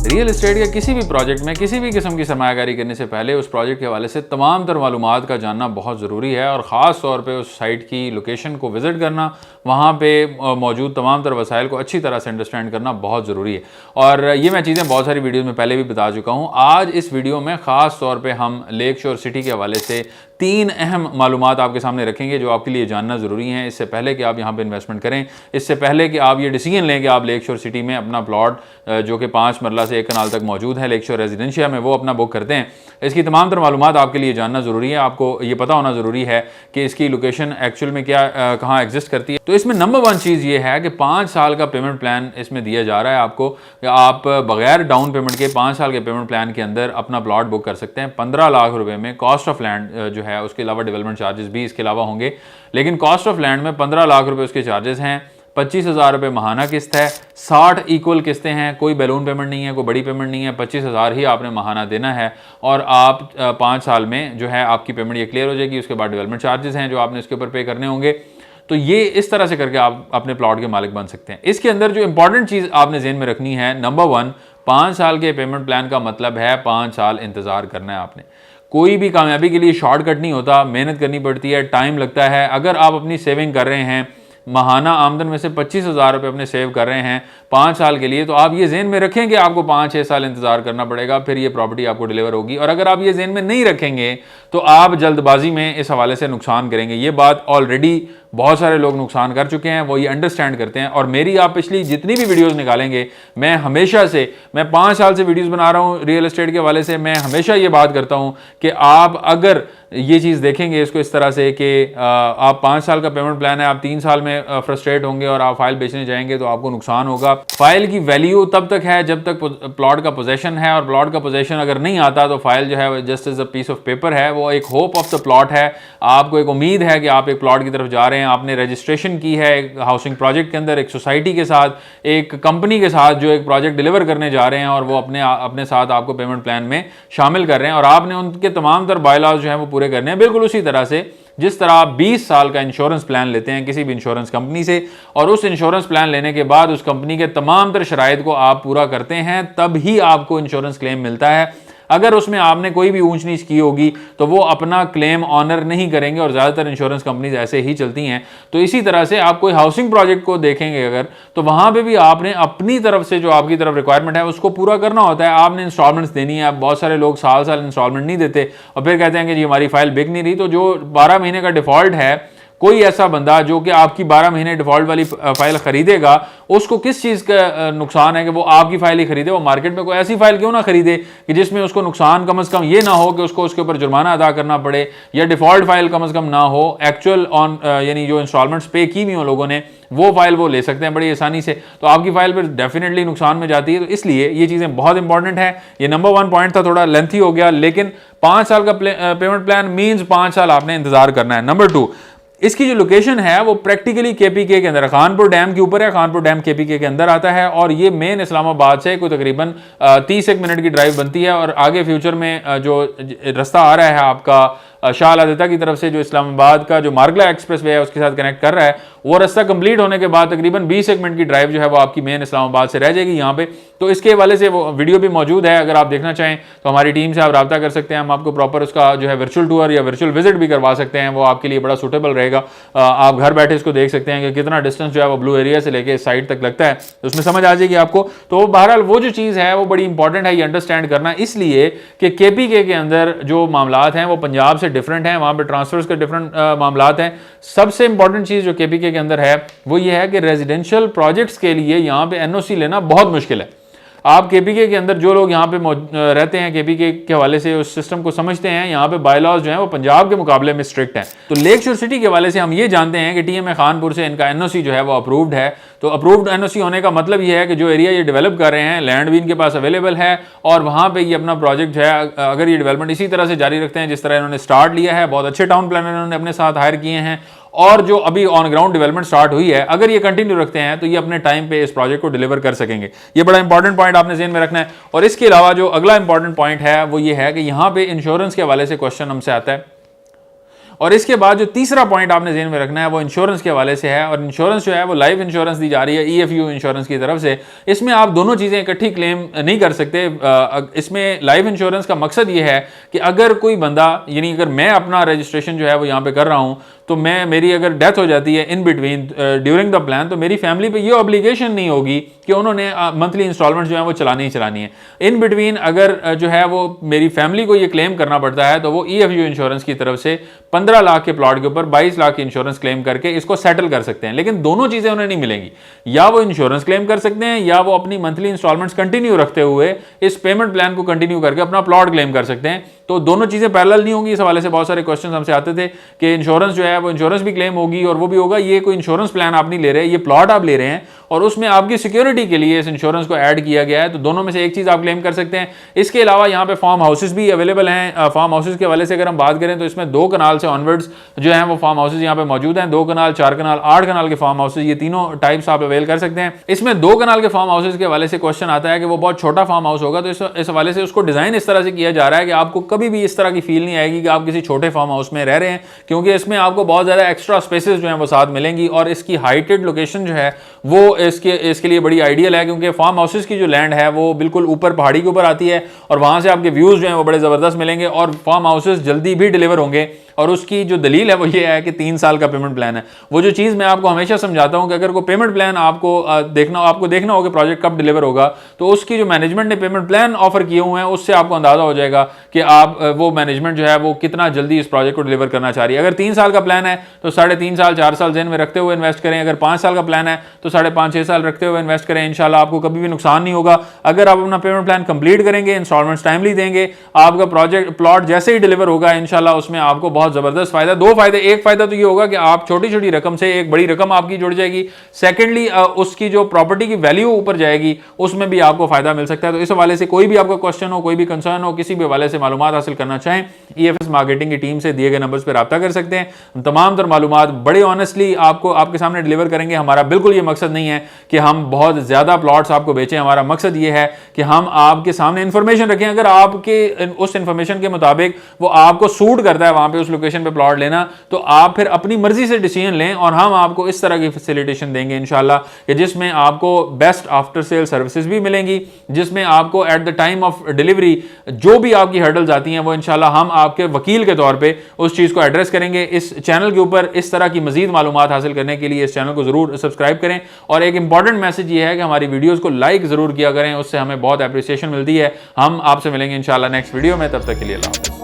Real estate के किसी भी प्रोजेक्ट में किसी भी किस्म की सरमायाकारी करने से पहले उस प्रोजेक्ट के हवाले से तमाम तर मालूमात का जानना बहुत ज़रूरी है और ख़ास तौर पे उस साइट की लोकेशन को विज़िट करना, वहाँ पे मौजूद तमाम तर वसाइल को अच्छी तरह से अंडरस्टैंड करना बहुत ज़रूरी है। और ये मैं चीज़ें बहुत सारी वीडियोज़ में पहले भी बता चुका हूँ। आज इस वीडियो में ख़ास तौर पर हम लेक शोर सिटी के हवाले से 3 अहम मालूमात आपके सामने रखेंगे जो आपके लिए जानना ज़रूरी है। इससे पहले कि आप यहाँ पे इन्वेस्टमेंट करें, इससे पहले कि आप ये डिसीजन लें कि आप लेक शोर सिटी में अपना प्लॉट जो कि 5 मरला से 1 कनाल तक मौजूद है लेक शोर रेजिडेंशिया में, वो अपना बुक करते हैं, इसकी तमाम तर मालूमात आपके लिए जानना ज़रूरी है। आपको ये पता होना ज़रूरी है कि इसकी लोकेशन एक्चुअल में क्या कहाँ एग्जिस्ट करती है। तो इसमें नंबर 1 चीज़ ये है कि 5 साल का पेमेंट प्लान इसमें दिया जा रहा है आपको। आप बगैर डाउन पेमेंट के 5 साल के पेमेंट प्लान के अंदर अपना प्लॉट बुक कर सकते हैं। 15 लाख रुपए में कॉस्ट ऑफ लैंड जो है, उसके अलावा डेवलपमेंट चार्जेस भी इसके अलावा होंगे, लेकिन कॉस्ट ऑफ लैंड में 15 लाख रुपए उसके चार्जेस हैं। 25,000 रुपये महाना किस्त है, 60 इक्वल किस्तें हैं, कोई बैलून पेमेंट नहीं है, कोई बड़ी पेमेंट नहीं है, 25,000 ही आपने महाना देना है और आप 5 साल में जो है आपकी पेमेंट ये क्लियर हो जाएगी। उसके बाद डेवलपमेंट चार्जेस हैं जो आपने इसके ऊपर पे करने होंगे। तो ये इस तरह से करके आप अपने प्लॉट के मालिक बन सकते हैं। इसके अंदर जो इंपॉर्टेंट चीज़ आपने ज़हन में रखनी है, नंबर 1, 5 साल के पेमेंट प्लान का मतलब है 5 साल इंतज़ार करना है आपने। कोई भी कामयाबी के लिए शॉर्टकट नहीं होता, मेहनत करनी पड़ती है, टाइम लगता है। अगर आप अपनी सेविंग कर रहे हैं, महाना आमदन में से 25,000 रुपये अपने सेव कर रहे हैं 5 साल के लिए, तो आप ये ज़हन में रखें कि आपको 5-6 साल इंतज़ार करना पड़ेगा, फिर ये प्रॉपर्टी आपको डिलीवर होगी। और अगर आप ये ज़हन में नहीं रखेंगे तो आप जल्दबाजी में इस हवाले से नुकसान करेंगे। ये बात ऑलरेडी बहुत सारे लोग नुकसान कर चुके हैं, वो ये अंडरस्टैंड करते हैं। और मेरी आप पिछली जितनी भी वीडियोस निकालेंगे, मैं हमेशा से, मैं 5 साल से वीडियोस बना रहा हूँ रियल एस्टेट के हवाले से, मैं हमेशा ये बात करता हूँ कि आप अगर ये चीज़ देखेंगे इसको इस तरह से कि आप 5 साल का पेमेंट प्लान है, आप 3 साल में फ्रस्ट्रेट होंगे और आप फाइल बेचने जाएंगे तो आपको नुकसान होगा। फाइल की वैल्यू तब तक है जब तक प्लॉट का पोजेशन है, और प्लॉट का पोजेशन अगर नहीं आता तो फाइल जो है just as a piece of paper है, वो एक होप ऑफ द प्लॉट है। आपको एक उम्मीद है कि आप एक प्लॉट की तरफ जा रहे हैं, आपने रजिस्ट्रेशन की है एक हाउसिंग प्रोजेक्ट के अंदर, एक सोसाइटी के साथ, एक कंपनी के साथ जो एक प्रोजेक्ट डिलीवर करने जा रहे हैं, और वो अपने साथ आपको पेमेंट प्लान में शामिल कर रहे हैं और आपने उनके तमाम तर बायलॉज जो है वो पूरे करने हैं। बिल्कुल उसी तरह से जिस तरह आप 20 साल का इंश्योरेंस प्लान लेते हैं किसी भी इंश्योरेंस कंपनी से, और उस इंश्योरेंस प्लान लेने के बाद उस कंपनी के तमाम तर शराइत को आप पूरा करते हैं, तब ही आपको इंश्योरेंस क्लेम मिलता है। अगर उसमें आपने कोई भी ऊंच नीच की होगी तो वो अपना क्लेम ऑनर नहीं करेंगे, और ज़्यादातर इंश्योरेंस कंपनीज ऐसे ही चलती हैं। तो इसी तरह से आप कोई हाउसिंग प्रोजेक्ट को देखेंगे अगर, तो वहाँ पे भी आपने अपनी तरफ से जो आपकी तरफ रिक्वायरमेंट है उसको पूरा करना होता है। आपने इंस्टॉलमेंट्स देनी है। अब बहुत सारे लोग साल साल इंस्टॉलमेंट नहीं देते और फिर कहते हैं कि जी हमारी फाइल बिक नहीं रही। तो जो 12 महीने का डिफ़ॉल्ट है, कोई ऐसा बंदा जो कि आपकी 12 महीने डिफ़ॉल्ट वाली फाइल खरीदेगा, उसको किस चीज़ का नुकसान है कि वो आपकी फाइल ही खरीदे। वो मार्केट में कोई ऐसी फाइल क्यों ना खरीदे कि जिसमें उसको नुकसान कम से कम ये ना हो कि उसको उसके ऊपर जुर्माना अदा करना पड़े, या डिफ़ॉल्ट फाइल कम से कम ना हो, एक्चुअल ऑन यानी जो इंस्टॉलमेंट्स पे की हुई हो लोगों ने, वो फाइल वो ले सकते हैं बड़ी आसानी से। तो आपकी फाइल पर डेफिनेटली नुकसान में जाती है। तो इसलिए ये चीज़ें बहुत इंपॉर्टेंट है। ये नंबर 1 पॉइंट था, थोड़ा लेंथी हो गया, लेकिन 5 साल का पेमेंट प्लान मीन्स 5 साल आपने इंतजार करना है। नंबर 2, इसकी जो लोकेशन है वो प्रैक्टिकली केपीके के अंदर, खानपुर डैम के ऊपर है। खानपुर डैम केपीके के अंदर आता है और ये मेन इस्लामाबाद से कोई तकरीबन 30 मिनट की ड्राइव बनती है। और आगे फ्यूचर में जो रास्ता आ रहा है आपका शाह अलादता की तरफ से, जो इस्लामाबाद का जो मार्गला एक्सप्रेस वे है उसके साथ कनेक्ट कर रहा है, वो रास्ता कंप्लीट होने के बाद तकरीबन 20 मिनट की ड्राइव जो है वो आपकी मेन इस्लामाबाद से रह जाएगी यहाँ पे। तो इसके हवाले से वो वीडियो भी मौजूद है, अगर आप देखना चाहें तो हमारी टीम से आप रब्ता कर सकते हैं। हम आपको प्रॉपर उसका जो है वर्चुअल टूर या वर्चुअल विजिट भी करवा सकते हैं, वो आपके लिए बड़ा सूटेबल रहेगा। आप घर बैठे इसको देख सकते हैं कि कितना डिस्टेंस जो है वो ब्लू एरिया से लेके साइड तक लगता है, तो उसमें समझ आ जाएगी आपको। तो बहरहाल वो जो चीज़ है वो बड़ी इंपॉर्टेंट है ये अंडरस्टैंड करना, इसलिए कि केपीके के अंदर जो मामलात हैं वो पंजाब से डिफरेंट हैं, वहाँ पर ट्रांसफर्स के डिफरेंट मामलात हैं। सबसे इंपॉर्टेंट चीज़ जो केपीके के अंदर है वो ये है कि रेजिडेंशियल प्रोजेक्ट्स के लिए यहाँ पे एनओसी लेना बहुत मुश्किल है। आप केपीके के अंदर जो लोग यहाँ पे रहते हैं, केपीके के हवाले से उस सिस्टम को समझते हैं, यहाँ पे बायलॉज जो हैं वो पंजाब के मुकाबले में स्ट्रिक्ट हैं। तो लेक शोर सिटी के हवाले से हम ये जानते हैं कि टीएमए खानपुर से इनका एनओसी जो है वो अप्रूव्ड है। तो अप्रूव्ड एनओसी होने का मतलब ये है कि जो एरिया ये डेवलप कर रहे हैं, लैंड भी इनके पास अवेलेबल है, और वहाँ पे ये अपना प्रोजेक्ट जो है, अगर ये डेवलपमेंट इसी तरह से जारी रखते हैं जिस तरह इन्होंने स्टार्ट लिया है, बहुत अच्छे टाउन प्लानर इन्होंने अपने साथ हायर किए हैं, और जो अभी ऑन ग्राउंड डेवलपमेंट स्टार्ट हुई है, अगर ये कंटिन्यू रखते हैं तो ये अपने टाइम पे इस प्रोजेक्ट को डिलीवर कर सकेंगे। ये बड़ा इंपॉर्टेंट पॉइंट आपने ज़हन में रखना है। और इसके अलावा जो अगला इंपॉर्टेंट पॉइंट है वो ये है कि यहाँ पे इंश्योरेंस के हवाले से क्वेश्चन हमसे आता है, और इसके बाद जो तीसरा पॉइंट आपने ज़हन में रखना है वो इंश्योरेंस के हवाले से है, और इंश्योरेंस जो है वो लाइफ इंश्योरेंस दी जा रही है EFU इंश्योरेंस की तरफ से। इसमें आप दोनों चीज़ें इकट्ठी क्लेम नहीं कर सकते। इसमें लाइफ इंश्योरेंस का मकसद ये है कि अगर कोई बंदा, यानी अगर मैं अपना रजिस्ट्रेशन जो है वो यहाँ पे कर रहा हूँ, तो मेरी अगर डेथ हो जाती है in between during the plan, तो मेरी फैमिली पे ये ऑब्लिगेशन नहीं होगी कि उन्होंने मंथली इंस्टॉलमेंट जो है वो चलानी ही चलानी है। इन बिटवीन अगर जो है वो मेरी फैमिली को ये क्लेम करना पड़ता है, तो वो EFU इंश्योरेंस की तरफ से 15 लाख के प्लॉट के ऊपर 22 लाख की इंश्योरेंस क्लेम करके इसको सेटल कर सकते हैं। लेकिन दोनों चीज़ें उन्हें नहीं मिलेंगी, या वो इंश्योरेंस क्लेम कर सकते हैं या वो अपनी मंथली इंस्टॉलमेंट्स कंटिन्यू रखते हुए इस पेमेंट प्लान को कंटिन्यू करके अपना प्लॉट क्लेम कर सकते हैं। तो दोनों चीज़ें पैरेलल नहीं होंगी। इस हवाले से बहुत सारे क्वेश्चन हमसे आते थे कि इंश्योरेंस जो है वो इंश्योरेंस भी क्लेम होगी और वो भी होगा। ये कोई इंश्योरेंस प्लान आप नहीं ले रहे, ये प्लॉट आप ले रहे हैं और उसमें आपकी सिक्योरिटी के लिए इस इंश्योरेंस को ऐड किया गया है, तो दोनों में से एक चीज़ आप क्लेम कर सकते हैं। इसके अलावा यहाँ पे फार्म हाउसेस भी अवेलेबल हैं। फार्म हाउसेस के हवाले से अगर हम बात करें तो इसमें 2 कनाल से ऑनवर्ड्स जो है वो फार्म हाउसेस यहाँ पे मौजूद हैं। 2 कनाल, 4 कनाल, 8 कनाल के फार्म हाउसेस, ये तीनों टाइप्स आप अवेल कर सकते हैं। इसमें 2 कनाल के फार्म हाउसेस के हवाले से क्वेश्चन आता है कि वो बहुत छोटा फार्म हाउस होगा, तो इस हवाले से उसको डिज़ाइन इस तरह से किया जा रहा है कि आपको कभी भी इस तरह की फील नहीं आएगी कि आप किसी छोटे फार्म हाउस में रह रहे हैं, क्योंकि इसमें आपको बहुत ज़्यादा एक्स्ट्रा स्पेसेस जो हैं वो साथ मिलेंगी और इसकी हाइटेड लोकेशन जो है वो इसके लिए बड़ी आइडियल है, क्योंकि फार्म हाउसेस की जो लैंड है वो बिल्कुल ऊपर पहाड़ी के ऊपर आती है और वहाँ से आपके व्यूज़ जो हैं वो बड़े ज़बरदस्त मिलेंगे और फार्म हाउसेस जल्दी भी डिलीवर होंगे। और उसकी जो दलील है वो ये है कि 3 साल का पेमेंट प्लान है। वो जो चीज़ मैं आपको हमेशा समझाता हूँ कि अगर कोई पेमेंट प्लान आपको देखना हो कि प्रोजेक्ट कब डिलीवर होगा, तो उसकी जो मैनेजमेंट ने पेमेंट प्लान ऑफर किए हुए हैं उससे आपको अंदाजा हो जाएगा कि आप वो मैनेजमेंट जो है वो कितना जल्दी इस प्रोजेक्ट को डिलीवर करना चाह रही है। अगर 3 साल का प्लान है तो 3.5 साल 4 साल ज़हन में रखते हुए इन्वेस्ट करें। अगर 5 साल का प्लान है तो 5.5-6 साल रखते हुए इन्वेस्ट करें। इंशाल्लाह आपको कभी भी नुकसान नहीं होगा। अगर आप अपना पेमेंट प्लान कंप्लीट करेंगे, इंस्टॉलमेंट्स टाइमली देंगे, आपका प्लॉट जैसे ही डिलीवर होगा इंशाल्लाह उसमें आपको बहुत ज़बरदस्त फायदा, 2 फायदे। एक फायदा तो ये होगा कि आप छोटी छोटी रकम से एक बड़ी रकम आपकी जुड़ जाएगी। सेकेंडली उसकी जो प्रॉपर्टी की वैल्यू ऊपर जाएगी उसमें भी आपको फायदा मिल सकता है। तो इस हवाले से कोई भी आपका क्वेश्चन हो, कोई भी कंसर्न हो, किसी भी हवाले से मालूमात हासिल करना चाहें, EFS मार्केटिंग की टीम से दिए गए नंबर्स पर रब्ता कर सकते हैं। हम तमाम तर मालूमात बड़े ऑनेस्टली आपके सामने डिलीवर करेंगे। हमारा बिल्कुल ये मकसद नहीं है कि हम बहुत ज़्यादा प्लॉट्स आपको बेचें। हमारा मकसद ये है कि हम आपके सामने इंफॉर्मेशन रखें। अगर आपके उस इंफॉर्मेशन के मुताबिक वो आपको सूट करता है वहां पे उस लोकेशन पे प्लॉट लेना, तो आप फिर अपनी मर्जी से डिसीजन लें और हम आपको इस तरह की फैसिलिटेशन देंगे इंशाल्लाह कि जिसमें आपको बेस्ट आफ्टर सेल सर्विसेज भी मिलेंगी, जिसमें आपको at the time of delivery जो भी आपकी हर्डल्स आती हैं वो इंशाल्लाह हम आपके वकील के तौर पे उस चीज़ को एड्रेस करेंगे। इस चैनल के ऊपर इस तरह की मजीद मालूमात हासिल करने के लिए इस चैनल को ज़रूर सब्सक्राइब करें। और एक इंपॉर्टेंट मैसेज ये है कि हमारी वीडियोज़ को लाइक ज़रूर किया करें, उससे हमें बहुत अप्रिसिएशन मिलती है। हम आपसे मिलेंगे इंशाल्लाह नेक्स्ट वीडियो में, तब तक के लिए अल्लाह हाफ़िज़।